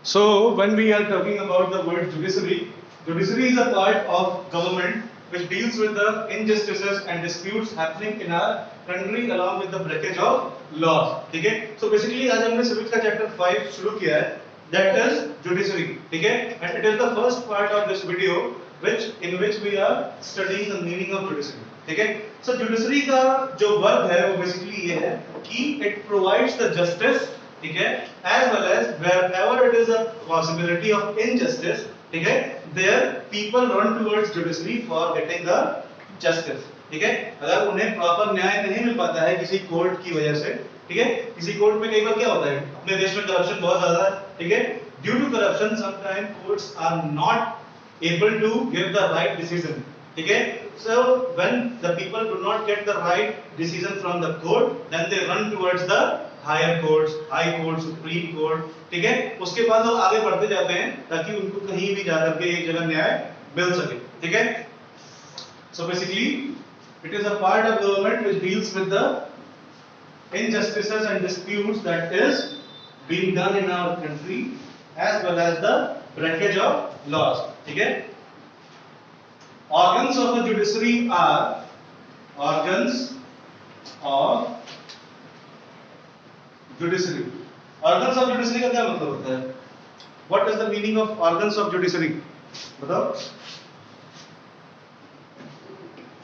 So, when we are talking about the word judiciary, judiciary is a part of government which deals with the injustices and disputes happening in our country along with the breakage of laws. ठीक है? So basically आज हमने civics का chapter 5 शुरू किया है. That is judiciary. ठीक है? And it is the first part of this video in which we are studying the meaning of judiciary. ठीक है? So judiciary का जो verb है वो basically ये है कि it provides the justice, ठीक है, as well as wherever it is a possibility of injustice, ठीक है, there people run towards judiciary for getting the justice. ठीक है, अगर उन्हें प्रॉपर न्याय नहीं मिल पाता है किसी कोर्ट की वजह से, ठीक है, किसी कोर्ट में कई बार क्या होता है, अपने देश में करप्शन बहुत ज्यादा है, ठीक है, due to corruption sometime courts are not able to give the right decision. ठीक है, so when the people do not get the right decision from the court, then they run towards the higher courts, high court, supreme court. ठीक है, उसके बाद वो आगे बढ़ते जाते हैं ताकि उनको कहीं भी जाकर के एक जगह न्याय मिल सके. ठीक है, so basically it is a part of government which deals with the injustices and disputes that is being done in our country as well as the breakage of laws. ठीक है, organs of the judiciary are organs of judiciary. Organs of judiciary का क्या मतलब होता है? What is the meaning of organs of judiciary? बताओ.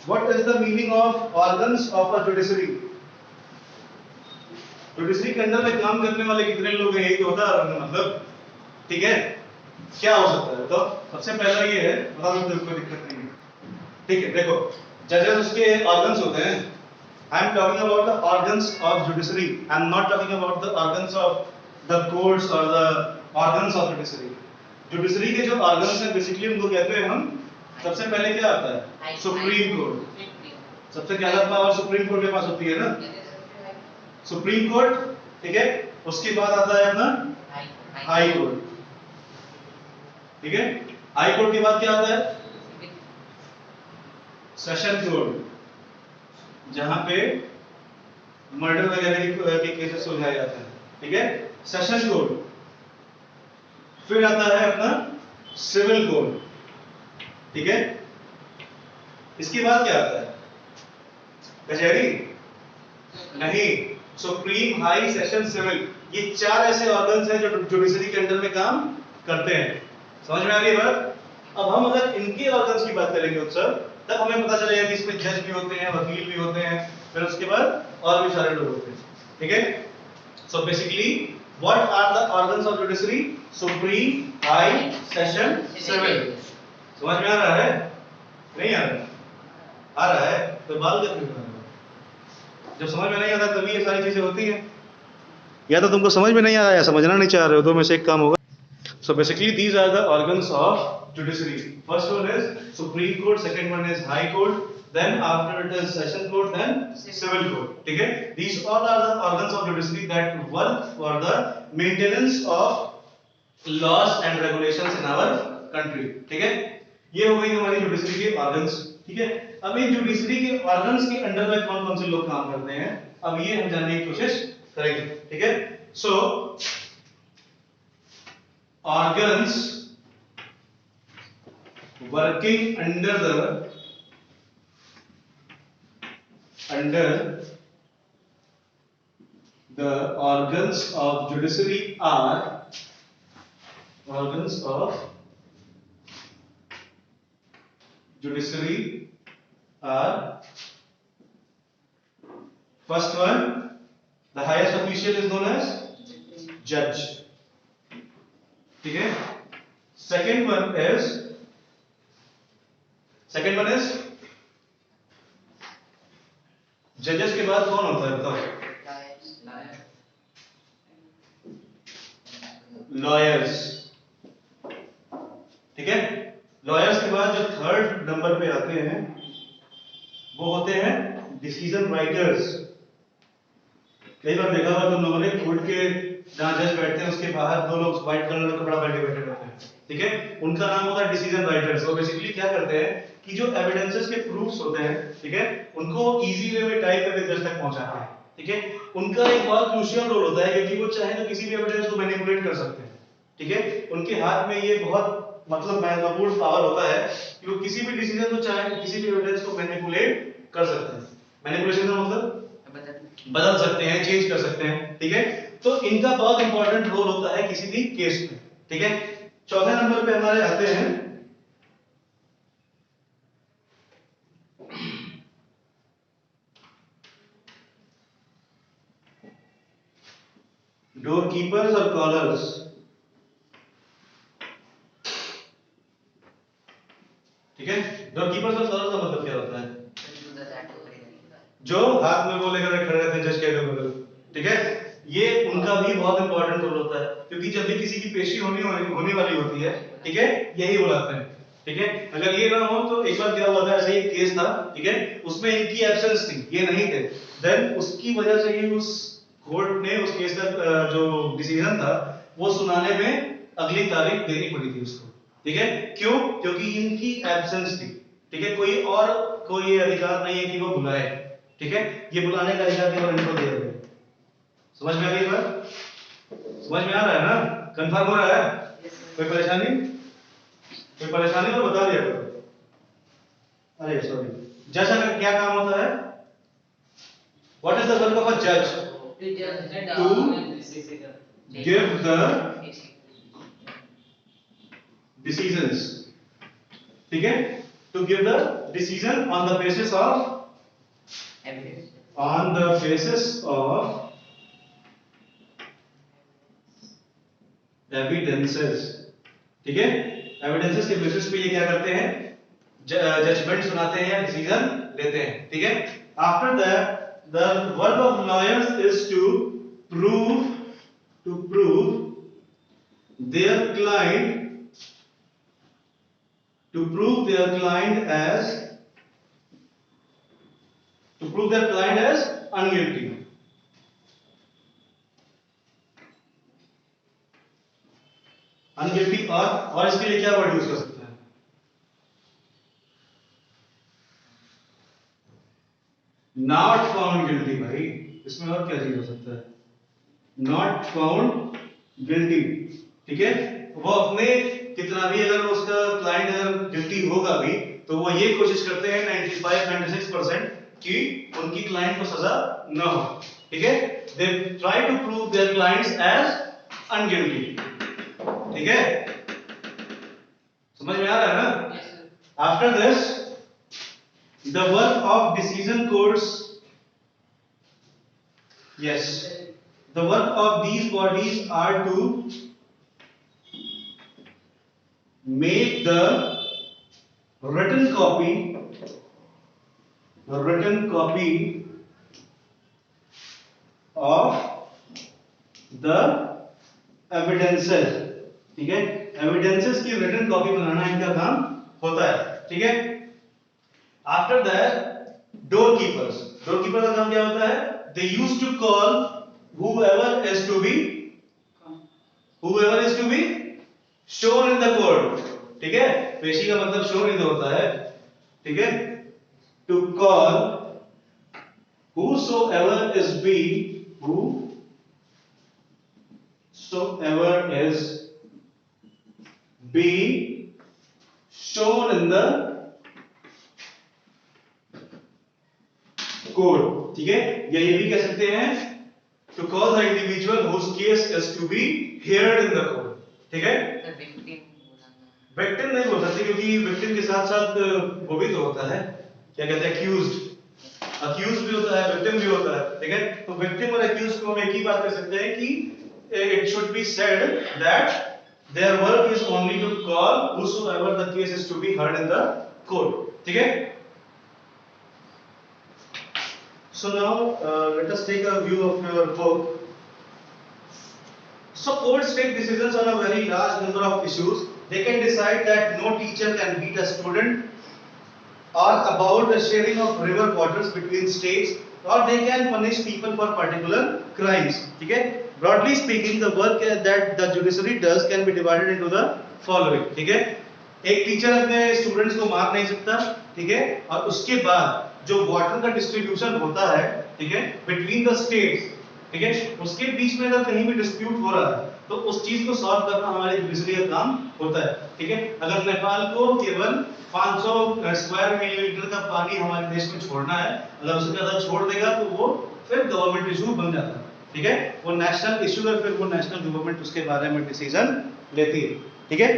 What is the meaning of organs of a judiciary? Judiciary के अंदर में काम करने वाले कितने लोग हैं, यही होता है मतलब. ठीक है, क्या हो सकता है? तो सबसे पहला ये है, बताओ मुझे कोई दिक्कत नहीं है. ठीक है, देखो जजेस उसके ऑर्गन्स होते हैं. I am talking about the organs of judiciary. I am not talking about the organs of the courts or the organs of judiciary. Judiciary के जो organs हैं basically उनको कहते हैं हम. सबसे पहले क्या आता है? Supreme court. सबसे ज्यादा पावर सुप्रीम कोर्ट के पास होती है ना. सुप्रीम कोर्ट, ठीक है, उसके बाद आता है अपना हाई कोर्ट. ठीक है, हाई कोर्ट के बाद क्या आता है? सेशन कोर्ट, जहां पे मर्डर वगैरह के केसेस सुलझाए जाते हैं. ठीक है, सेशन कोर्ट. फिर आता है अपना सिविल कोर्ट. ठीक है, इसके बाद क्या आता है? कचहरी नहीं, सुप्रीम, हाई, सेशन, सिविल. ये चार ऐसे ऑर्गन्स हैं जो जुडिशरी के अंडर में काम करते हैं. समझ में आ रही है बात? अब हम अगर इनके ऑर्गन्स की बात करेंगे उत्सव, तब हमें पता चलेगा कि इसमें जज भी होते हैं, वकील भी होते हैं, फिर उसके बाद और भी सारे लोग होते हैं. ठीक है, so basically what are the organs of judiciary? Supreme, high, session, civil. समझ में आ रहा है? नहीं आ रहा? आ रहा है तो बाल क्यों कर रहे हो? जब समझ में नहीं आता तभी ये सारी चीजें होती हैं. या तो तुमको समझ में नहीं आ रहा है, समझना नहीं चाह रहे हो, तो में से एक काम होगा. So basically these are the organs of judiciary. First one is Supreme Court, second one is High Court, then after it is Session Court, then Civil Court. ठीक है? These all are the organs of judiciary that work for the maintenance of laws and regulations in our country. ठीक है? ये हो गई हमारी judiciary के organs. ठीक है? अब इन judiciary के organs के अंडर में कौन-कौन से लोग काम करते हैं? अब ये हम जानने की कोशिश करेंगे. ठीक है? So organs working under the organs of judiciary are organs of judiciary are first one, the highest official is known as judge. ठीक है, second one is जजेस के बाद कौन होता है बताओ? लॉयर्स. ठीक है, लॉयर्स के बाद जो थर्ड नंबर पे आते हैं वो होते हैं डिसीजन राइटर्स. कई बार देखा होगा तुम लोगों ने कोर्ट के जहां जज बैठते हैं उसके बाहर दो लोग व्हाइट कलर का कपड़ा पहन के बैठे रहते हैं. ठीक है, उनका नाम होता है डिसीजन राइटर्स. वो बेसिकली क्या करते हैं कि जो एविडेंसेस के प्रूफ्स होते हैं, ठीक है, उनको इजी वे में टाइप करके जज तक पहुंचाते हैं. ठीक है, उनका एक बहुत क्रूशियल रोल होता है क्योंकि वो चाहे तो किसी भी एविडेंस को मैनिपुलेट कर सकते हैं. ठीक है, उनके हाथ में ये बहुत मतलब महत्वपूर्ण पावर होता है कि वो किसी भी डिसीजन को चाहे किसी भी एविडेंस को मैनिपुलेट कर सकते हैं। मैनिपुलेशन का मतलब बदल सकते हैं, चेंज कर सकते हैं, ठीक है। तो इनका बहुत इंपॉर्टेंट रोल होता है किसी भी केस में, ठीक है। चौथे नंबर पे हमारे आते हैं डोर कीपर्स और कॉलर्स। ठीक है, डोर कीपर्स और कॉलर्स का मतलब क्या होता है? जो हाथ में वो लेकर खड़े रहते हैं जज के बगल, ठीक है। ये उनका भी बहुत इंपॉर्टेंट रोल होता है, क्योंकि जब भी किसी की पेशी होने वाली होती है, ठीक है, यही बुलाते हैं, ठीक है। अगर ये ना हो तो एक बार क्या हुआ था, ऐसे ही एक केस था, ठीक है, उसमें इनकी एब्सेंस थी, ये नहीं थे, देन उसकी वजह से ही उस कोर्ट ने उस केस का जो डिसीजन था वो सुनाने में अगली तारीख देनी पड़ी थी उसको, ठीक है। क्यों? क्योंकि इनकी एब्सेंस थी, ठीक है। कोई अधिकार नहीं है कि वो बुलाए, ठीक है। ये बुलाने का अधिकार केवल इनको दिया गया। समझ में आ गई बात? समझ में आ रहा है ना? कंफर्म हो रहा है? कोई परेशानी? कोई परेशानी तो बता दिया करो। अरे सॉरी, जज का क्या काम होता है? What is the work of a जज? टू गिव द डिसीजंस, ठीक है, to give the decision on the basis of evidences, ठीक है। एविडेंसेस के बेसिस पे ये क्या करते हैं? जजमेंट सुनाते हैं या डिसीजन लेते हैं, ठीक है। After that the work of lawyers is to prove their client as unguilty, unguilty. और इसके लिए क्या वर्ड यूज कर सकते हैं? Not found guilty. भाई इसमें और क्या चीज हो सकता है? नॉट फाउंड गिल्टी, ठीक है। वो अपने कितना भी अगर उसका क्लाइंट अगर गिल्टी होगा भी तो वो ये कोशिश करते हैं 95-96% कि उनकी क्लाइंट को सजा न हो, ठीक है। They try to prove their clients as unguilty, ठीक है। समझ में आ रहा है ना? After this the work of decision courts, yes, the work of these bodies are to make the written copy of the evidences, ठीक है। एविडेंसेस की रिटन कॉपी बनाना इनका काम होता है, ठीक है। आफ्टर दैट डोर कीपर्स का काम क्या होता है? They use to call whoever is to be shown in the court, ठीक है। पेशी का मतलब शोन ही तो होता है, ठीक है। To call whosoever is being shown in the court, ठीक है। या ये भी कह सकते हैं to call the individual whose case is to be heard in the court, ठीक है। विक्टिम नहीं बोल सकते क्योंकि विक्टिम के साथ साथ वो भी तो होता है, क्या कहते हैं, अक्यूज भी होता है, विक्टिम भी होता है, ठीक है। तो विक्टिम और अक्यूज को हम एक ही बात कर सकते हैं कि it should be said that their work is only to call whosoever the case is to be heard in the court, ठीक है। So now let us take a view of your book. So courts take decisions on a very large number of issues. They can decide that no teacher can beat a student, or about the sharing of river waters between states, or they can punish people for particular crimes, ठीक है। Broadly speaking, the work that the judiciary does can be divided into the following, ठीक है। एक teacher अपने students को मार नहीं सकता, ठीक है। और उसके बाद जो वाटर का डिस्ट्रीब्यूशन होता है, ठीक है, बिटवीन द स्टेट्स, ठीक है, उसके बीच में अगर कहीं भी डिस्प्यूट हो रहा है तो उस चीज को सॉल्व करना हमारे जुडिशरी का काम होता है। ठीक है, अगर नेपाल को केवल 500 स्क्वायर मिलीलीटर का पानी हमारे देश में छोड़ना है, अगर उससे ज्यादा छोड़ देगा तो वो फिर गवर्नमेंट इशू बन जाता है। ठीक है, वो नेशनल इशू है, फिर वो नेशनल गवर्नमेंट उसके बारे में डिसीजन लेती है। ठीक है,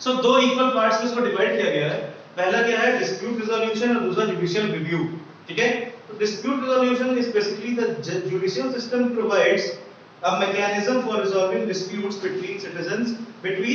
सो दो इक्वल पार्ट्स में इसको डिवाइड किया गया है। पहला क्या है, डिस्प्यूट रिजोल्यूशन और दूसरा जुडिशियल रिव्यू। ठीक है, तो dispute resolution is basically the judicial system provides a mechanism for resolving disputes between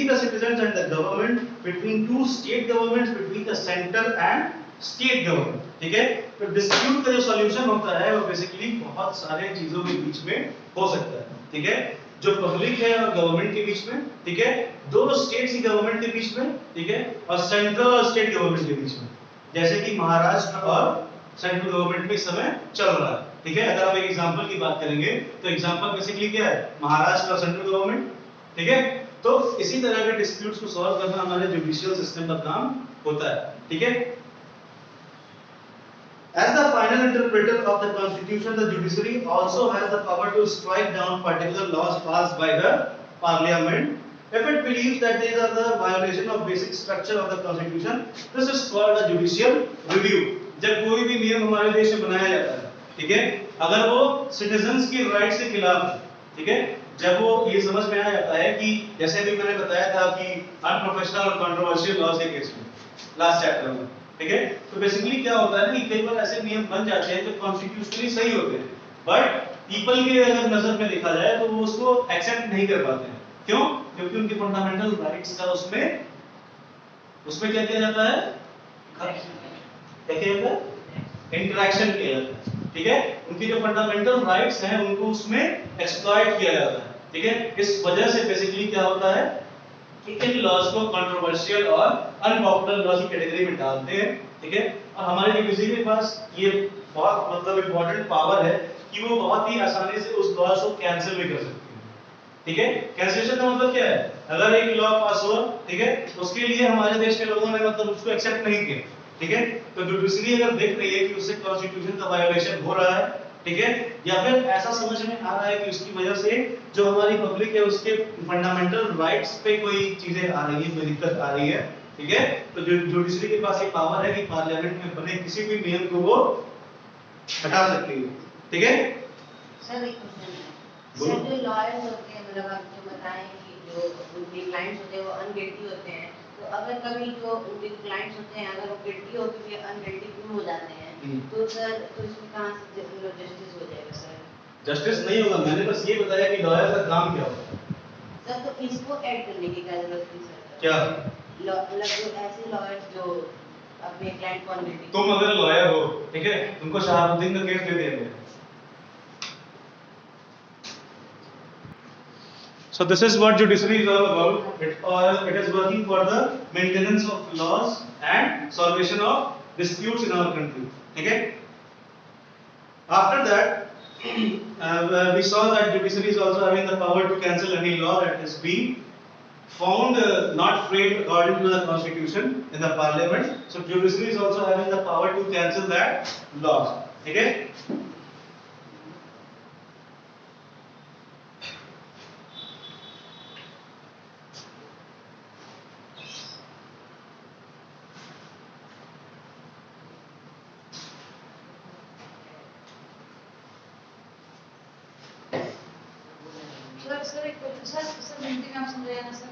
the citizens and the government, between two state governments, between the center and state government. ठीक है, तो dispute का जो solution होता है वो basically बहुत सारे चीजों के बीच में हो सकता है। ठीक है, जो पब्लिक है और गवर्नमेंट के बीच में, ठीक है, दोनों स्टेट्स की गवर्नमेंट के बीच में, ठीक है, और सेंट्रल और स्टेट गवर्नमेंट के बीच में, जैसे कि महाराष्ट्र और सेंट्रल गवर्नमेंट में इस समय चल रहा है। ठीक है, अगर हम एक एग्जांपल की बात करेंगे तो एग्जांपल बेसिकली क्या है, महाराष्ट्र और सेंट्रल गवर्नमेंट। ठीक है, तो इसी तरह के डिस्प्यूट्स को सॉल्व करना हमारे जुडिशियल सिस्टम का काम होता है। ठीक है, as the final interpreter of the constitution, the judiciary also has the power to strike down particular laws passed by the parliament if it believes that these are the violation of basic structure of the constitution. This is called a judicial review. जब कोई भी नियम हमारे देश में बनाया जाता है, ठीक है, अगर वो सिटीजंस की राइट से खिलाफ है, ठीक है, जब वो ये समझ में आ जाता है कि जैसे भी मैंने बताया था कि अनप्रोफेशनल और कंट्रोवर्शियल लॉज के केस में लास्ट चैप्टर में, ठीक है, तो बेसिकली क्या होता है कि कई बार ऐसे नियम बन जाते हैं जो कॉन्स्टिट्यूशनली सही होते हैं, बट पीपल के अगर नजर में देखा जाए तो वो उसको एक्सेप्ट नहीं कर पाते हैं। क्यों? क्योंकि उनके फंडामेंटल राइट्स का उसमें क्या किया जाता है, क्या किया जाता है, इंटरैक्शन किया जाता है। ठीक है, उनकी जो फंडामेंटल राइट्स हैं उनको उसमें एक्सप्लॉइट किया जाता है। ठीक है, इस वजह से बेसिकली क्या होता है कि इन लॉज को कंट्रोवर्शियल और अनपॉपुलर लॉ की कैटेगरी में डालते हैं। ठीक है, और हमारे जुडिशरी के पास ये बहुत मतलब इंपॉर्टेंट पावर है कि वो बहुत ही आसानी से उस लॉ को कैंसिल भी कर सकती है। ठीक है, कैंसिलेशन का मतलब क्या है, अगर एक लॉ पास हुआ, ठीक है, उसके लिए हमारे देश के लोगों ने मतलब उसको एक्सेप्ट नहीं किया, ठीक है, तो जुडिशरी अगर देख रही है कि उससे कॉन्स्टिट्यूशन का वायोलेशन हो रहा है, ठीक है, या फिर ऐसा समझ में आ रहा है कि उसकी वजह से जो हमारी पब्लिक है उसके फंडामेंटल राइट्स पे कोई चीजें आ रही है, कोई दिक्कत आ रही है, ठीक है, तो जुडिशरी के पास ये पावर है कि पार्लियामेंट में बने किसी भी नियम को वो हटा सकती है। ठीक है, सर एक क्वेश्चन है, सर जो लॉयर्स होते हैं, मतलब आप जो बताएं कि जो उनके क्लाइंट्स होते हैं वो अनगिल्टी होते हैं, तो अगर कभी जो उनके क्लाइंट्स होते हैं अगर वो गिल्टी होकर भी अनगिल्टी प्रूव हो जाते हैं, तो सर तो इसमें कहां से जस्टिस हो जाएगा सर? जस्टिस नहीं होगा, मैंने बस ये बताया कि लॉयर का काम क्या होता है। सर तो इसको ऐड करने की क्या जरूरत थी सर? क्या मतलब जो ऐसे लॉयर्स जो अपने क्लाइंट को अनगिल्टी, तुम अगर लॉयर हो, ठीक है, तुमको शहाबुद्दीन का केस दे देंगे, so this is what judiciary is all about. It is working for the maintenance of laws and solvation of disputes in our country. ठीक है, after that we saw that judiciary is also having the power to cancel any law that is being found not framed according to the constitution in the parliament. So judiciary is also having the power to cancel that laws. ठीक है, sir एक sir sir Hindi में आप समझाइए ना sir,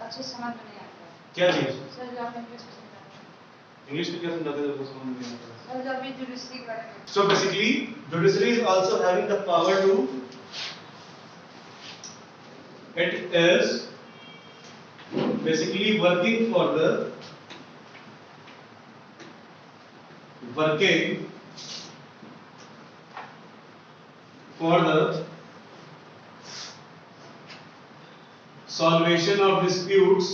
अच्छे समझ में नहीं आता। क्या चीज? सर जो आपने इंग्लिश में समझाया। इंग्लिश में क्या समझाते थे वो समझ में नहीं आता। सर जो अभी जुडिशरी के बारे में। So basically, judiciary is also having the power to, it is basically working for the solvation of disputes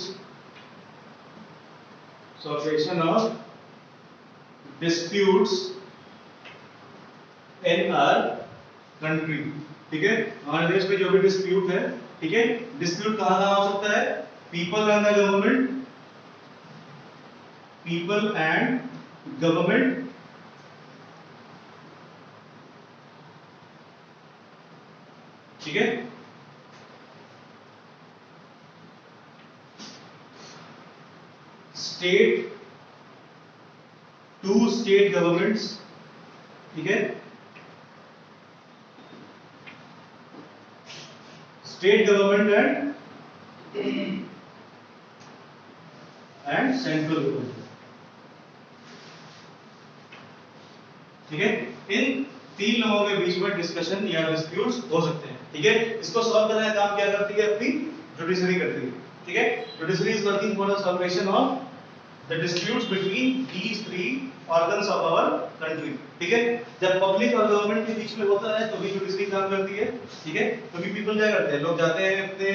in our country. ठीक है, हमारे देश में जो भी डिस्प्यूट है, ठीक है, डिस्प्यूट कहाँ हो सकता है, people and the government, people and government, ठीक है, स्टेट, 2 स्टेट गवर्नमेंट्स, ठीक है, state government and central government, ठीक है। इन 3 लोगों के बीच में डिस्कशन या डिस्प्यूट्स हो सकते हैं, ठीक है। इसको सॉल्व करने का काम क्या करती है? अपनी जुडिशरी करती है, ठीक है। Judiciary is working for the solvation of the disputes between these 3 organs of our country, ठीक है। जब पब्लिक और गवर्नमेंट के बीच में होता है तो भी जुडिशरी काम करती है, ठीक है। क्योंकि पीपल क्या करते हैं, लोग जाते हैं अपने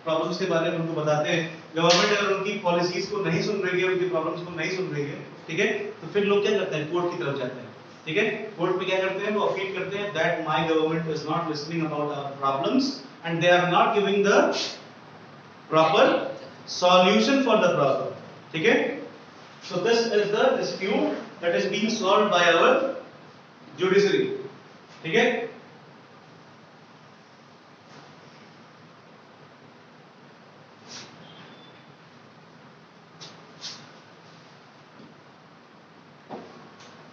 प्रॉब्लम्स के बारे में उनको बताते हैं। गवर्नमेंट अगर उनकी पॉलिसीज को नहीं सुन रही है, उनकी प्रॉब्लम्स को नहीं सुन रही है, ठीक है, तो फिर लोग क्या करते हैं? कोर्ट की तरफ जाते हैं, ठीक है। कोर्ट में क्या करते हैं? वो अपील करते हैं that my government is not listening about our problems and they are not giving the proper solution for the problem, ठीक है। So this is the dispute that is being solved by our judiciary, ठीक है।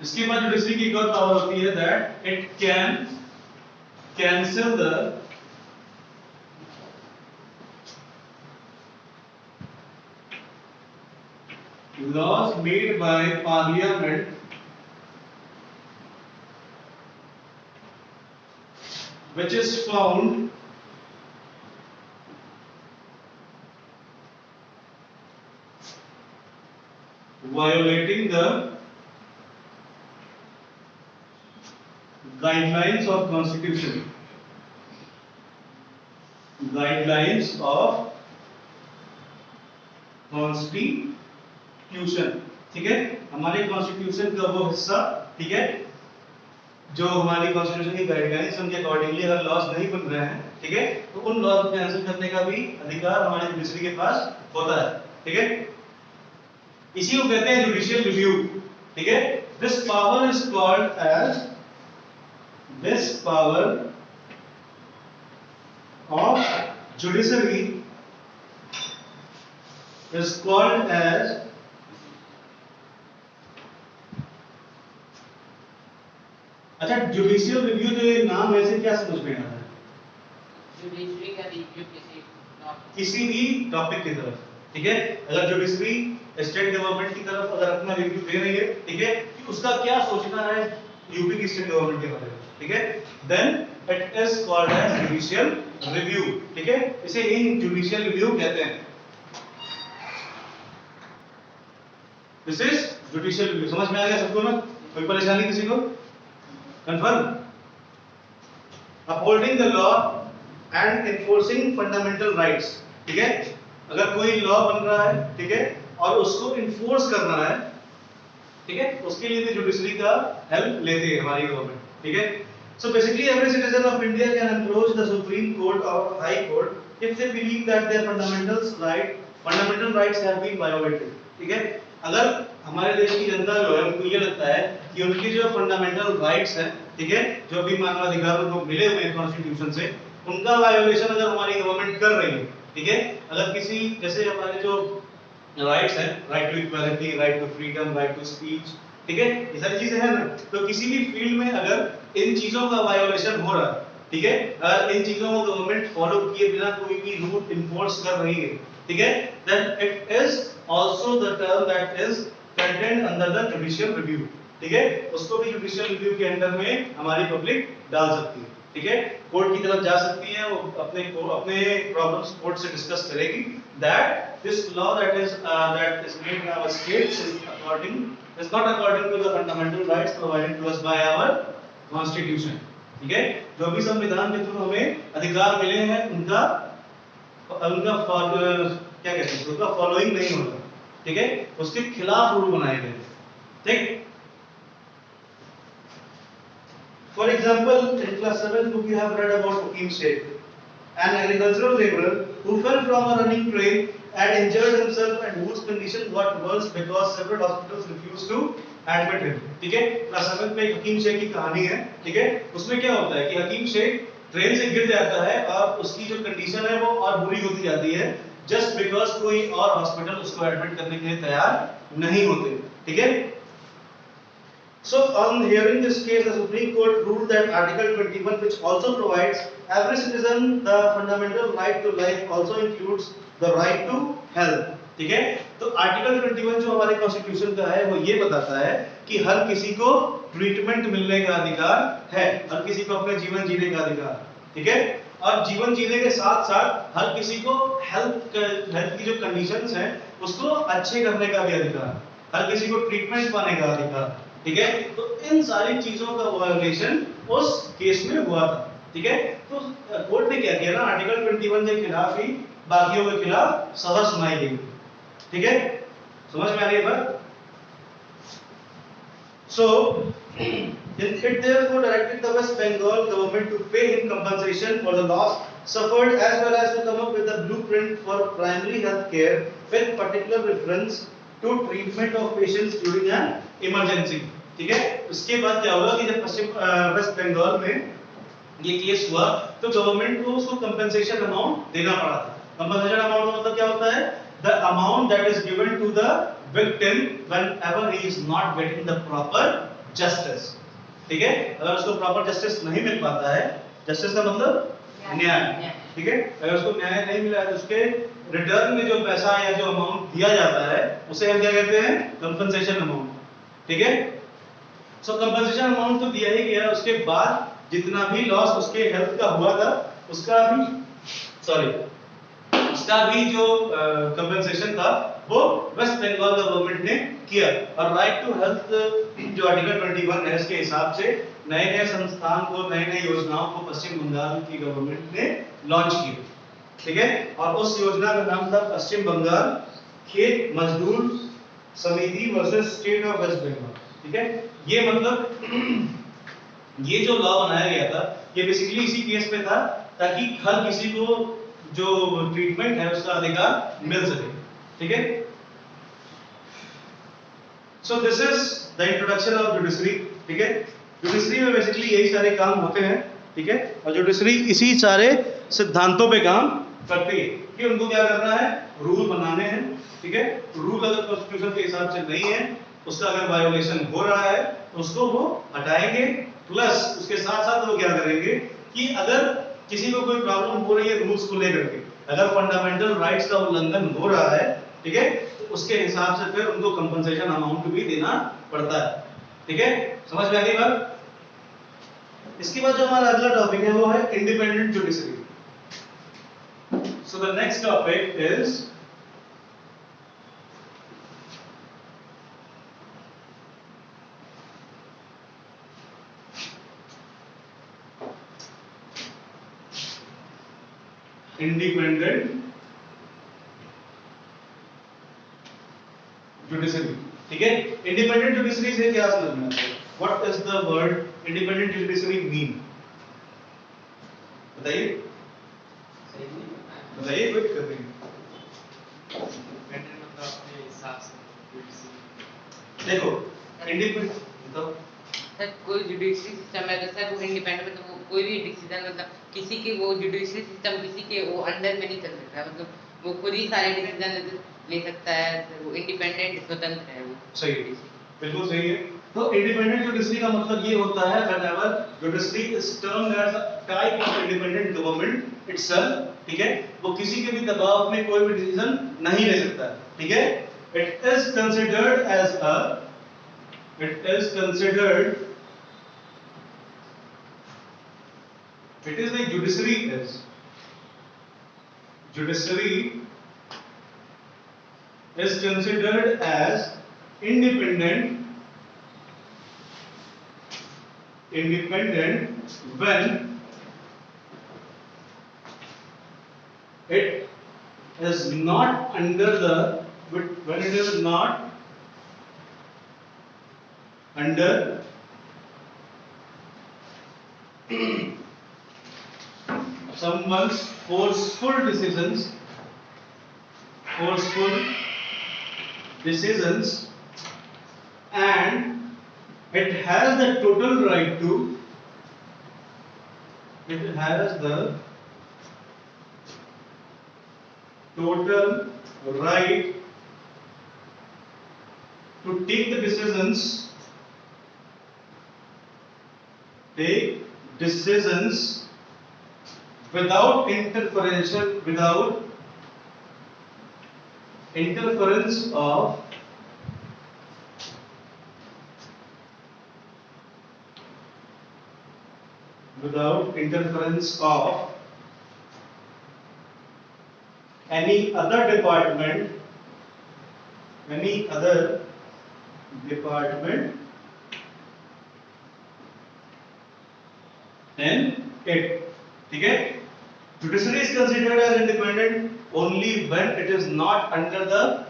इसके बाद judiciary की एक और power होती है that it can cancel the laws made by parliament which is found violating the guidelines of constitution, guidelines of constitution, ठीक है। हमारे कॉन्स्टिट्यूशन का वो हिस्सा, ठीक है, जो हमारी कॉन्स्टिट्यूशन की गाइडलाइंस उनके अकॉर्डिंगली अगर लॉज नहीं बन रहे हैं, ठीक है, तो उन लॉज को कैंसिल करने का भी अधिकार हमारे जुडिशरी के पास होता है, ठीक है। इसी को कहते हैं जुडिशियल रिव्यू, ठीक है। This power is called as this power of judiciary is called as अच्छा जुडिशियल रिव्यू जो ये नाम है इसे क्या समझ में आ रहा है? जुडिशरी का रिव्यू किसी भी टॉपिक की तरफ, ठीक है। अगर जुडिशरी स्टेट गवर्नमेंट की तरफ अगर अपना रिव्यू दे रही है, ठीक है, कि उसका क्या सोचना है यूपी की स्टेट गवर्नमेंट के बारे में, ठीक है, then it is called as judicial review, ठीक है। इसे ही जुडिशियल रिव्यू कहते हैं। This is judicial review. समझ में आ गया सबको ना? कोई परेशानी किसी को? Confirm? Upholding the law and enforcing fundamental rights, ठीक है। अगर कोई लॉ बन रहा है, ठीक है, और उसको इन्फोर्स करना है, ठीक है, उसके लिए भी जुडिशरी का हेल्प लेती है हमारी गवर्नमेंट, ठीक है। So basically every citizen of India can approach the supreme court और high court if they believe that their fundamental rights have been violated, ठीक है। अगर हमारे देश की जनता जो है उनको ये लगता है कि उनकी जो फंडामेंटल राइट्स हैं, ठीक है, जो भी मानवाधिकार उनको मिले हुए हैं कॉन्स्टिट्यूशन से, उनका वायोलेशन अगर हमारी गवर्नमेंट कर रही है, ठीक है, अगर किसी जैसे हमारे जो राइट्स हैं, right to equality, right to freedom, right to speech, ठीक है, ये सारी चीजें हैं ना, तो किसी भी फील्ड में अगर इन चीजों का वायोलेशन हो रहा है, ठीक है, अगर इन चीजों को गवर्नमेंट फॉलो किए बिना कोई भी रूल इन्फोर्स कर रही है, ठीक है, then it is also the term that is contained under the judicial review, ठीक है। उसको भी जुडिशियल रिव्यू के अंडर में हमारी पब्लिक डाल सकती है, ठीक है, कोर्ट की तरफ जा सकती है, वो अपने प्रॉब्लम्स कोर्ट से डिस्कस करेगी that this law that is made in our states is not according to the fundamental rights provided to us by our constitution, ठीक है। जो भी संविधान के थ्रू हमें अधिकार मिले हैं उनका क्या कहते हैं, उसका फॉलोइंग नहीं हो रहा, ठीक है, उसके खिलाफ रूल बनाए गए, ठीक। For example in class 7 book you have read about Hakim Sheikh, an agricultural laborer who fell from a running train and injured himself and whose condition got worse because several hospitals refused to admit him, ठीक है। Class 7 में हकीम शेख की कहानी है, ठीक है। उसमें क्या होता है कि हकीम शेख ट्रेन से गिर जाता है और उसकी जो कंडीशन है वो और बुरी होती जाती है, जस्ट बिकॉज कोई और हॉस्पिटल उसको एडमिट करने के लिए तैयार नहीं होते, ठीक है। So on hearing this case, the Supreme Court ruled that Article 21, which also provides every citizen the fundamental right to life, also includes the right to health, ठीक है। तो आर्टिकल 21 जो हमारे कॉन्स्टिट्यूशन का है वो ये बताता है कि हर किसी को ट्रीटमेंट मिलने का अधिकार है, हर किसी को अपने जीवन जीने का अधिकार, ठीक है। और जीवन जीने के साथ साथ हर किसी को हेल्थ की जो कंडीशंस हैं उसको अच्छे करने का भी अधिकार, हर किसी को ट्रीटमेंट पाने का अधिकार, ठीक है। तो इन सारी चीजों का वायोलेशन उस केस में हुआ था, ठीक है। तो कोर्ट ने क्या किया ना, आर्टिकल 21 के खिलाफ ही बाकियों के खिलाफ सजा सुनाई गई, ठीक है। समझ में आ रही है बात? So it therefore directed the West Bengal government to pay him compensation for the loss suffered, as well as to come up with a blueprint for primary health care with particular reference to treatment of patients during an emergency, ठीक है। उसके बाद क्या होगा कि जब waste Bengal में ये केस हुआ तो गवर्नमेंट को उसको कंपेंसेशन अमाउंट देना पड़ा था। कंपेंसेशन अमाउंट मतलब क्या होता है? The amount that is given to the victim whenever he is not getting the proper justice, ठीक है। अगर उसको प्रॉपर जस्टिस नहीं मिल पाता है, जस्टिस का मतलब न्याय, ठीक है। अगर उसको न्याय नहीं मिला है तो उसके रिटर्न में जो पैसा या जो अमाउंट दिया जाता है उसे हम क्या कहते हैं? कंपेंसेशन अमाउंट, ठीक है। सो कंपेंसेशन अमाउंट तो दिया ही गया, उसके बाद जितना भी लॉस उसके हेल्थ का हुआ था उसका भी जो कंपेंसेशन था वो वेस्ट बंगाल गवर्नमेंट ने किया। और राइट टू हेल्थ जो आर्टिकल 21 है इसके हिसाब से नए नए संस्थान को, नए नए योजनाओं को पश्चिम बंगाल की गवर्नमेंट ने लॉन्च किया, ठीक है। और उस योजना का नाम था पश्चिम Bengal Khet Mazdoor Samity versus state of West Bengal, ठीक है। ये मतलब ये जो लॉ बनाया गया था ये बेसिकली इसी केस पे था ताकि हर किसी को जो ट्रीटमेंट है उसका अधिकार मिल सके, ठीक है। So this is the introduction of judiciary, ठीक है। जुडिशरी में बेसिकली यही सारे काम होते हैं, ठीक है। और जुडिशरी इसी सारे सिद्धांतों पे काम करती है कि उनको क्या करना है? रूल बनाने हैं, ठीक है। रूल अगर कॉन्स्टिट्यूशन के हिसाब से नहीं है, उसका अगर वायोलेशन हो रहा है तो उसको वो हटाएंगे, प्लस उसके साथ साथ वो क्या करेंगे कि अगर किसी को कोई प्रॉब्लम हो रही है रूल्स को लेकर के, अगर फंडामेंटल राइट्स का उल्लंघन हो रहा है, ठीक है, तो उसके हिसाब से फिर उनको कंपनसेशन अमाउंट भी देना पड़ता है, ठीक है। समझ में आ गई बात? इसके बाद जो हमारा अगला टॉपिक है वो है independent judiciary. So the next topic is independent judiciary, ठीक है। इंडिपेंडेंट जुडिशरी से क्या समझ में आता है? What is the word independent judiciary mean? बताइए बताइए, कोई दिक्कत नहीं। इंडिपेंडेंट मतलब अपने हिसाब से। देखो इंडिपेंडेंट बताओ सर, कोई जुडिशरी सिस्टम है तो सर वो इंडिपेंडेंट मतलब वो कोई भी डिसीजन मतलब किसी के वो जुडिशरी सिस्टम किसी के वो अंडर में नहीं चल सकता, मतलब वो खुद ही सारे डिसीजन ले सकता है, वो इंडिपेंडेंट स्वतंत्र है वो। सही है, बिल्कुल सही है। तो इंडिपेंडेंट जुडिशरी का मतलब ये होता है whenever judiciary is termed as a type of independent government itself, ठीक है, वो किसी के भी दबाव में कोई भी डिसीजन नहीं ले सकता, ठीक है। It is considered as a it is like judiciary is considered as independent when it is not under the when it is not under someone's forceful decisions and it has the total right to it has the total right to take the decisions without interference of any other department than it. ठीक है? Judiciary is considered as independent only when it is not under the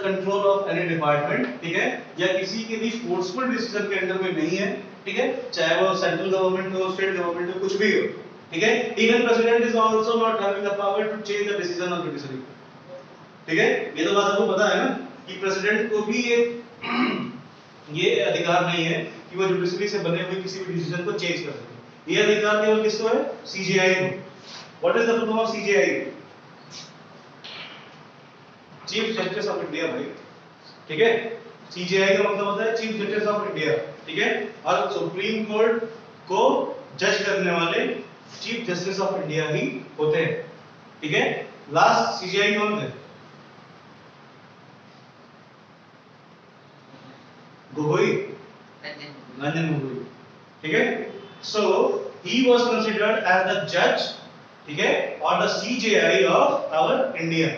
control of any department. ठीक है? या किसी के भी forceful decision के under में नहीं है. ठीक है? चाहे वो सेंट्रल गवर्नमेंट हो, स्टेट गवर्नमेंट हो, कुछ भी हो. ठीक है? Even president is also not having the power to change the decision of judiciary. ठीक है? ये तो बात आपको पता है ना कि प्रेसिडेंट को भी ये अधिकार नहीं है कि वो जुडिशरी से बने हुए किसी भी डिसीजन को चेंज कर सके. ये अधिकार केवल किसको है? सीजेआई को. What is the full form of CJI? Chief justice of India भाई. ठीक है? सीजेआई का मतलब होता है चीफ जस्टिस ऑफ इंडिया. ठीक है? और सुप्रीम कोर्ट को जज करने वाले चीफ जस्टिस ऑफ इंडिया ही होते हैं. ठीक है? लास्ट सीजेआई कौन थे? गोगोई, रंजन गोगोई. ठीक है? So he was considered as the judge, ठीक है, or the CJI of our Indian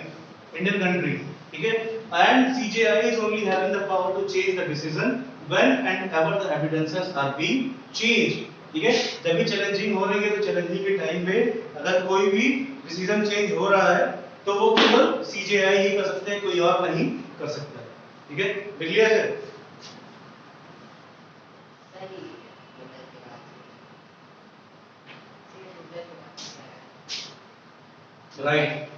country. ठीक है? And CJI is only having the power to change the decision when and ever the evidences are being changed. ठीक है? जब भी challenging हो रही है तो चैलेंजिंग के टाइम पे अगर कोई भी डिसीजन चेंज हो रहा है तो वो केवल CJI ही कर सकते हैं, कोई और नहीं कर सकता. ठीक है? क्लियर है? Right.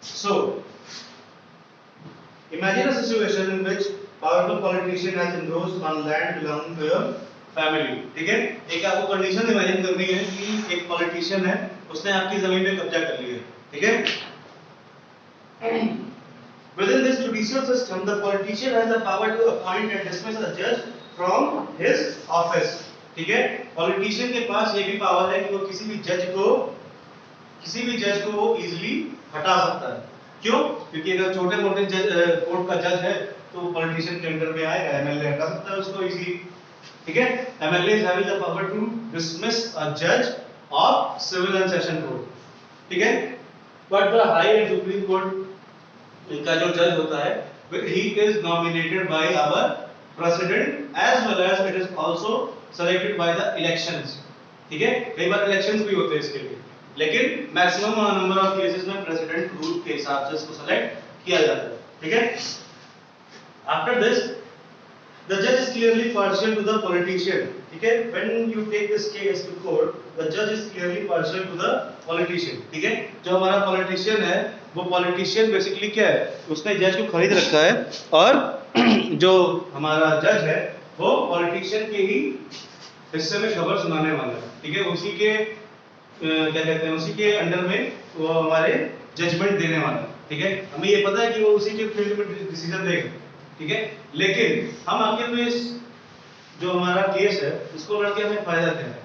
So, imagine a situation in which powerful politician has engrossed on land belonging to your family. ठीक है? एक आपको कंडीशन इमेजिन करनी है कि एक पॉलिटिशियन है, उसने आपकी जमीन पे कब्जा कर लिया. ठीक है? Within this judicial system, the politician has the power to appoint and dismiss a judge from his office. ठीक है? पॉलिटिशियन के पास ये भी पावर है कि वो किसी भी जज को वो इजीली हटा सकता है. क्यों? क्योंकि अगर छोटे मोटे कोर्ट का जज है तो पॉलिटिशियन के अंडर में आएगा, एमएलए हटा सकता है उसको इजीली. ठीक है? MLA is having the power to dismiss a जज of civil and session court. ठीक है? But the high and supreme court इनका जो जज होता है he is nominated by our president as well as it is also selected by the elections. ठीक है? कई बार इलेक्शंस भी होते हैं इसके लिए, लेकिन मैक्सिमम नंबर ऑफ केसेस में प्रेसिडेंट रूल के हिसाब से इसको सेलेक्ट किया जाता है. ठीक है? After this the judge is clearly partial to the politician. ठीक है? When you take this case to court, the judge is clearly partial to the politician. ठीक है? जो हमारा पॉलिटिशियन है वो पॉलिटिशियन बेसिकली क्या है? उसने जज को खरीद रखा है और जो हमारा जज है वो पॉलिटिशियन के ही हिस्से में खबर सुनाने वाला है. ठीक है? उसी के क्या कहते हैं, उसी के अंडर में वो हमारे जजमेंट देने वाला है. ठीक है? हमें ये पता है कि वो उसी के फील्ड में डिसीजन देगा. ठीक है? लेकिन हम आखिर में इस जो हमारा केस है इसको लड़के हमें फायदा क्या है?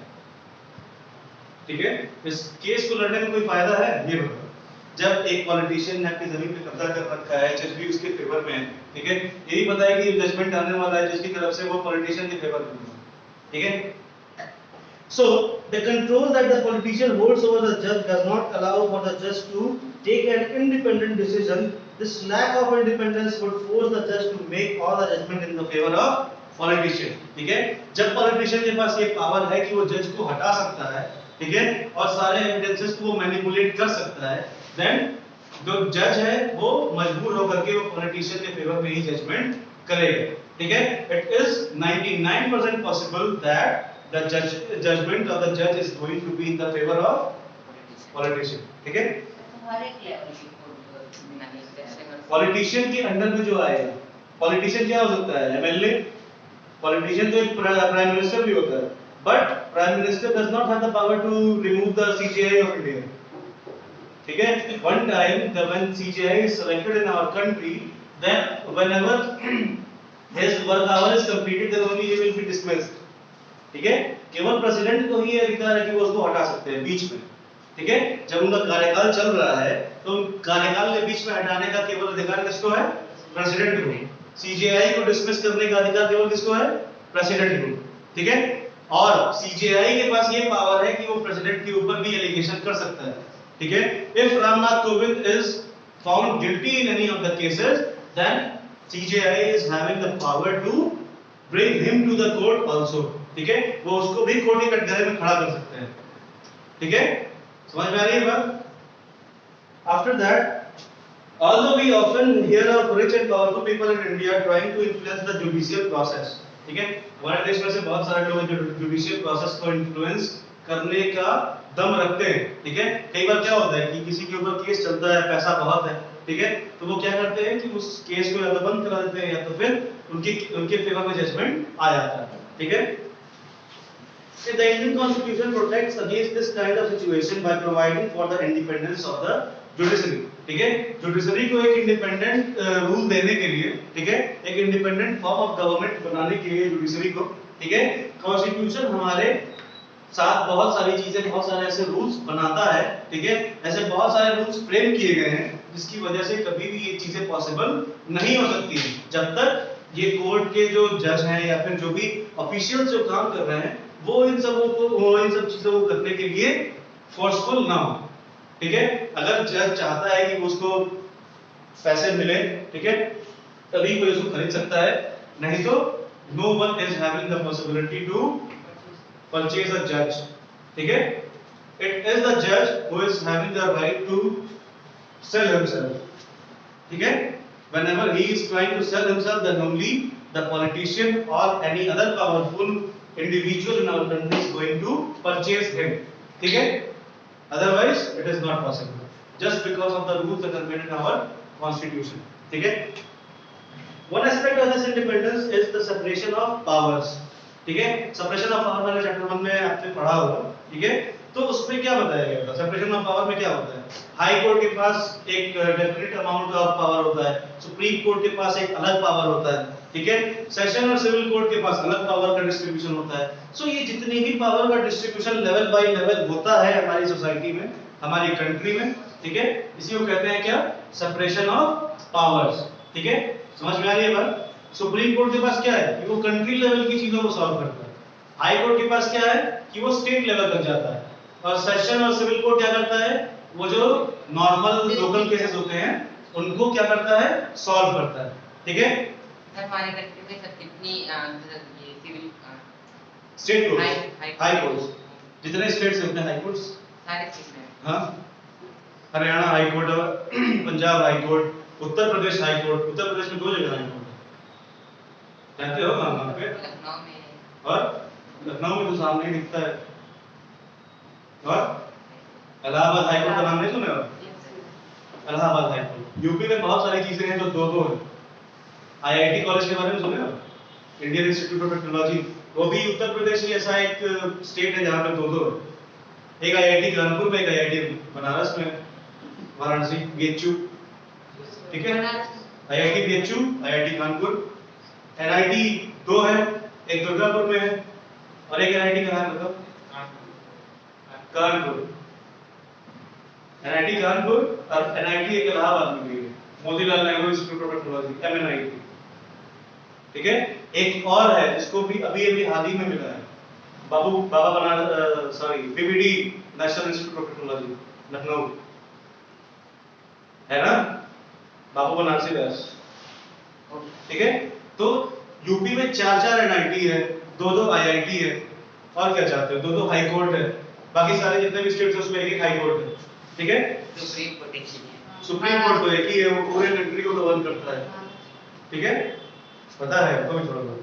ठीक है? इस केस को लड़ने में कोई फायदा है? ये बताओ. जब एक पॉलिटिशियन ने आपकी जमीन पे कब्जा कर रखा है, जज भी उसके फेवर में है. ठीक है? यही पता है कि जजमेंट आने वाला है जिसकी तरफ से वो पॉलिटिशियन के फेवर में है. ठीक है? So the control that the politician holds over the judge does not allow for the judge to take an independent decision. This lack of independence would force the judge to make all the judgment in the favor of politician. ठीक है? जब politician के पास ये power है कि वो जज को हटा सकता है, ठीक है, और सारे एविडेंसेस को वो मैनिपुलेट कर सकता है, देन जो जज है वो मजबूर होकर के वो पॉलिटिशियन के फेवर में ही जजमेंट करेगा, ठीक है। It is 99% possible that the judgement of the जज is going to be in the favour of politician, ठीक है। तो हर एक लेवल की पॉलिटिशियन के अंडर में जो आएगा, पॉलिटिशियन क्या हो सकता है, एमएलए। पॉलिटिशियन तो एक प्राइम मिनिस्टर भी होता है, but prime minister does not have the power to remove the CJI of India, ठीक है। One time when CJI is selected in our country, then whenever his work hour is completed, then only he will be dismissed, ठीक है। केवल president को ही अधिकार है कि वो उसको हटा सकते हैं बीच में, ठीक है। जब उनका कार्यकाल चल रहा है तो कार्यकाल के बीच में हटाने का केवल अधिकार किसको है, प्रेसिडेंट को। सीजीआई को डिसमिस करने का अधिकार केवल किसको है, प्रेसिडेंट को, ठीक है। और सीजीआई के पास ये पावर है कि वो प्रेसिडेंट के ऊपर भी एलिगेशन कर सकता है, ठीक है। If Ramnath Kovind is found guilty in any of the cases, then CJI is having the power to bring him to the court also, ठीक है। वो उसको भी कोर्ट के कटघरे में खड़ा कर सकते हैं, ठीक है। समझ में आ रही है बात। After that, although we often hear of rich and powerful people in India trying to influence the judicial process, ठीक है। हमारे देश में से बहुत सारे लोग जो जुडिशियल प्रोसेस को इन्फ्लुएंस करने का दम रखते हैं, ठीक है। कई बार क्या होता है कि किसी के ऊपर केस चलता है, पैसा बहुत है, ठीक है, तो वो क्या करते हैं कि उस केस को या तो बंद करा देते हैं या तो फिर उनके फेवर में जजमेंट आ जाता है, ठीक है। The Indian Constitution protects against this kind of situation by providing for the independence of the judiciary, ठीक है। जुडिशरी को एक इंडिपेंडेंट रूल देने के लिए, ठीक है, एक इंडिपेंडेंट फॉर्म ऑफ गवर्नमेंट बनाने के लिए जुडिशरी को, ठीक है, कॉन्स्टिट्यूशन हमारे साथ बहुत सारी चीजें, बहुत सारे ऐसे रूल्स बनाता है, ठीक है। ऐसे बहुत सारे रूल्स फ्रेम किए गए हैं जिसकी वजह से कभी भी ये चीजें पॉसिबल नहीं हो सकती हैं जब तक ये कोर्ट के जो जज हैं या फिर जो भी ऑफिशियल्स जो काम कर रहे हैं वो इन सब चीजों को करने के लिए फोर्सफुल ना हो, ठीक है। अगर जज चाहता है कि उसको पैसे मिले, ठीक है, तभी कोई उसको खरीद सकता है, नहीं तो no one is having the possibility to purchase a जज, ठीक है। इट इज द जज who is having the right to sell himself, ठीक है। Whenever he is trying to sell himself, then only the politician or any other powerful individual in our country is going to purchase him, ठीक है। Otherwise, it is not possible, just because of the rules that are made in our constitution, ठीक है। One aspect of this independence is the separation of powers, ठीक है। separation of power मैंने chapter 1 में आपने पढ़ा होगा, ठीक है। तो उसमें क्या बताया गया था, सेपरेशन ऑफ पावर में क्या होता है। हाई कोर्ट के पास एक डेफिनेट अमाउंट ऑफ पावर होता है, सुप्रीम कोर्ट के पास एक अलग पावर होता है, ठीक है। सेशन और सिविल कोर्ट के पास अलग पावर का डिस्ट्रीब्यूशन होता है। सो ये जितनी भी पावर का डिस्ट्रीब्यूशन लेवल बाय लेवल होता है हमारी सोसाइटी में, हमारी कंट्री में, ठीक है, इसी को कहते हैं क्या, सेपरेशन ऑफ पावर्स, ठीक है। समझ में आ रही है बात। सुप्रीम कोर्ट के पास क्या है कि वो कंट्री लेवल की चीजों को सॉल्व करता है। हाई कोर्ट के पास क्या है कि वो स्टेट लेवल तक जाता है। और सेशन और सिविल कोर्ट क्या करता है, वो जो नॉर्मल लोकल केसेस होते हैं उनको क्या करता है, सॉल्व करता है, ठीक है। हमारे कंट्री में सब कितनी ये civil state court, high court, जितने स्टेट्स होते हैं हाई कोर्ट्स सारे स्टेट में, हाँ, Haryana high court, Punjab high court, Uttar Pradesh high court. Uttar Pradesh में 2 जगह हाई कोर्ट है, जानते हो कहाँ पे, लखनऊ में, और लखनऊ में तो सामने ही दिखता है। और इलाहाबाद हाई कोर्ट का नाम नहीं सुने हो, इलाहाबाद हाई कोर्ट। यूपी में बहुत सारी चीजें हैं जो 2-2 हैं। आईआईटी कॉलेज के बारे में सुने हो, इंडियन इंस्टीट्यूट ऑफ टेक्नोलॉजी, वो भी उत्तर प्रदेश ही ऐसा एक स्टेट है जहाँ पे 2-2 है। एक आईआईटी कानपुर में, एक आईआईटी बनारस में, वाराणसी, बीएचयू, ठीक है। IIT BHU, IIT Kanpur. NIT 2 है, एक दुर्गापुर में है और एक एनआईटी कहाँ है बताओ, कानपुर। एनआईटी कानपुर और एनआईटी एक इलाहाबाद में भी है, Motilal Nehru institute of technology, MNIT, ठीक है। एक और है जिसको भी अभी हाल ही में मिला है, BBD, national institute of technology, Lucknow, है ना, बाबू बनारसी दास, ठीक है। तो यूपी में 4-4 एनआईटी है, 2-2 आईआईटी है, और क्या चाहते हो, 2-2 हाई कोर्ट है। बाकी सारे जितने भी स्टेट्स हैं उसमें एक हाई कोर्ट है, ठीक है। सुप्रीम कोर्ट एक ही है। सुप्रीम कोर्ट तो एक ही है, वो पूरे कंट्री को गवर्न करता है, ठीक है। पता है आपको भी थोड़ा बहुत?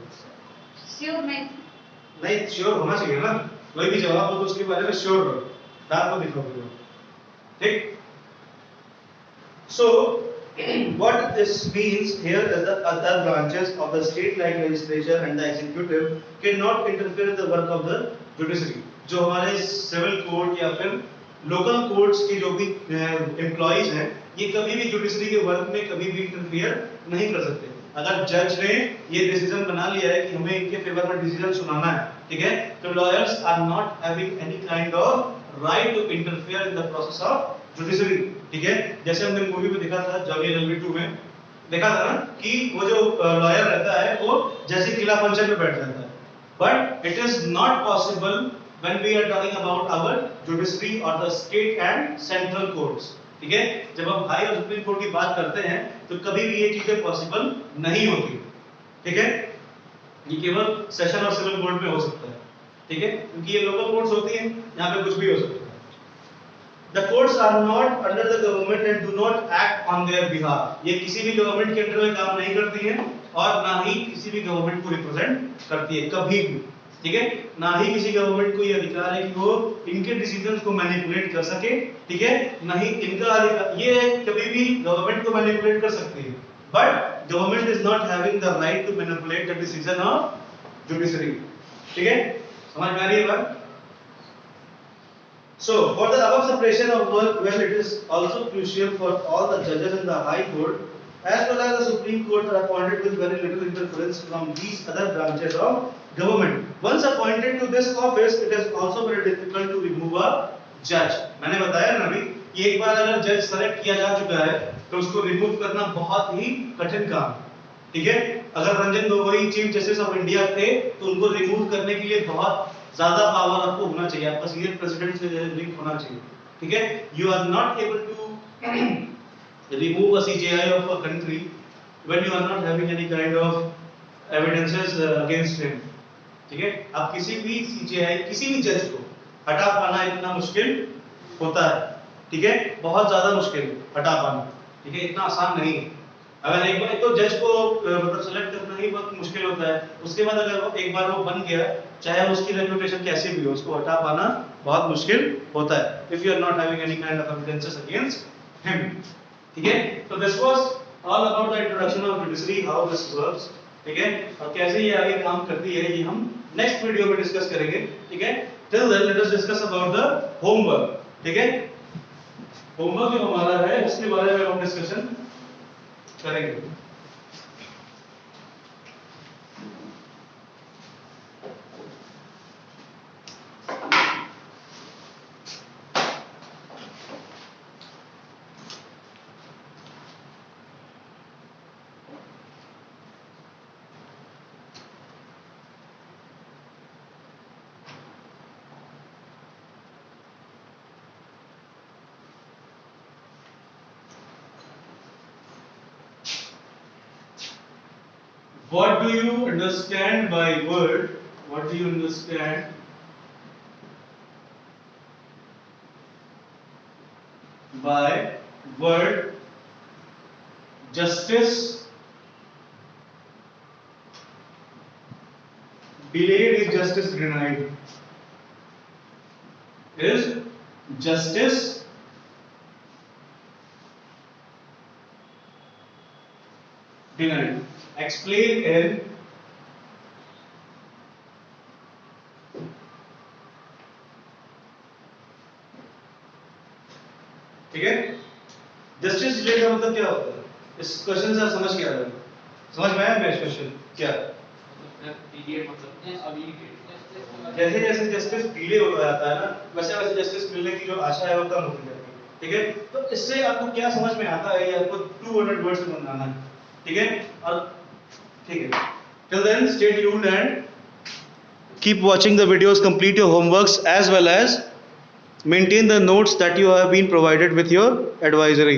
श्योर नहीं। नहीं, श्योर होना चाहिए ना, कोई भी जवाब हो तो उसके बारे में श्योर रहो, दांत को दिखाओ। ठीक। So what this means here is that other branches of the state like legislature and the executive cannot interfere in the work of the judiciary. जो हमारे सिविल कोर्ट या फिर लोकल कोर्ट्स के जो भी एम्प्लॉइज हैं, ये कभी भी जुडिशरी के वर्क में कभी भी इंटरफियर नहीं कर सकते। अगर जज ने ये डिसीजन बना लिया है कि हमें इनके फेवर में डिसीजन सुनाना है, ठीक है, तो lawyers are not having any kind of right to interfere in the process of judiciary. ठीक है, जैसे हमने मूवी में देखा था जॉनी एलबी 2 में देखा था ना कि वो जो लॉयर रहता है वो जैसे किला पंचर में बैठ जाता है, but it is not possible when we are talking about our judiciary और the state and central courts. ठीक है, जब हम हाई और सुप्रीम कोर्ट की बात करते हैं तो कभी भी ये चीजें पॉसिबल नहीं होती। ठीक है, ये केवल सेशन और सिविल कोर्ट में हो सकता है। ठीक है, क्योंकि ये लोकल कोर्ट्स होती हैं, यहाँ पे कुछ भी हो सकता है। The courts are not under the government and do not act on their behalf. ये किसी भी गवर्नमेंट के अंडर में काम नहीं करती हैं और ना ही किसी भी गवर्नमेंट को रिप्रेजेंट करती है कभी भी। ठीक है, ना ही किसी गवर्नमेंट को ये अधिकार है कि वो इनके डिसीजंस को मैनिपुलेट कर सके। ठीक है, ना ही इनका अधिकार, ये कभी भी गवर्नमेंट को मैनिपुलेट कर सकती है, but government is not having the right to manipulate the decision of judiciary. ठीक है, समझ में आ रही है बात? So, for the above separation of work, well, it is also crucial for all the judges in the High Court as well as the Supreme Court are appointed with very little interference from these other branches of government. Once appointed to this office, it is also very difficult to remove a judge. मैंने बताया ना अभी कि एक बार अगर जज select किया जा चुका है तो उसको रिमूव करना बहुत ही कठिन काम। ठीक है, अगर Ranjan Gogoi chief justice of India थे तो उनको रिमूव करने के लिए बहुत ज्यादा पावर आपको होना चाहिए, आपका सीनियर प्रेसिडेंट से लिंक होना चाहिए। ठीक है, you are not able to remove a CJI of a country when you are not having any kind of evidences against him. ठीक है, आप किसी भी सीजेआई किसी भी जज को हटा पाना इतना मुश्किल होता है। ठीक है, बहुत ज्यादा मुश्किल हटा पाना। ठीक है, इतना आसान नहीं है। अगर एक बार तो जज को मतलब सेलेक्ट करना ही बहुत मुश्किल होता है, उसके बाद अगर वो एक बार वो बन गया, चाहे उसकी रेपुटेशन कैसी भी हो, उसको हटा पाना बहुत मुश्किल होता है if you are not having any kind of evidences against him. ठीक है, तो this was all about the introduction of judiciary, how this works. ठीक है, और कैसे ये आगे काम करती है ये हम नेक्स्ट वीडियो में डिस्कस करेंगे। ठीक है, till then let us discuss about the homework. ठीक है, होमवर्क जो हमारा है उसके बारे में हम डिस्कशन करेंगे। What do you understand by word? What do you understand by word justice delayed is justice denied? Is justice denied? Explain in ठीक है, जस्टिस डिलेड का मतलब क्या होता है? इस क्वेश्चन से आप समझ क्या रहे हो? समझ में आया मेरा क्वेश्चन क्या? पीरियड मतलब अभी जैसे जैसे जस्टिस डिले होता जाता है ना, वैसे वैसे जस्टिस मिलने की जो आशा है वो कम होती जाती है। ठीक है, तो इससे आपको क्या समझ में आता है? ये आपको 200 वर्ड्स में बनाना है। ठीक है, और ठीक है, till then stay tuned and keep watching the videos, complete your homeworks as well as maintain the notes that you have been provided with your advisory.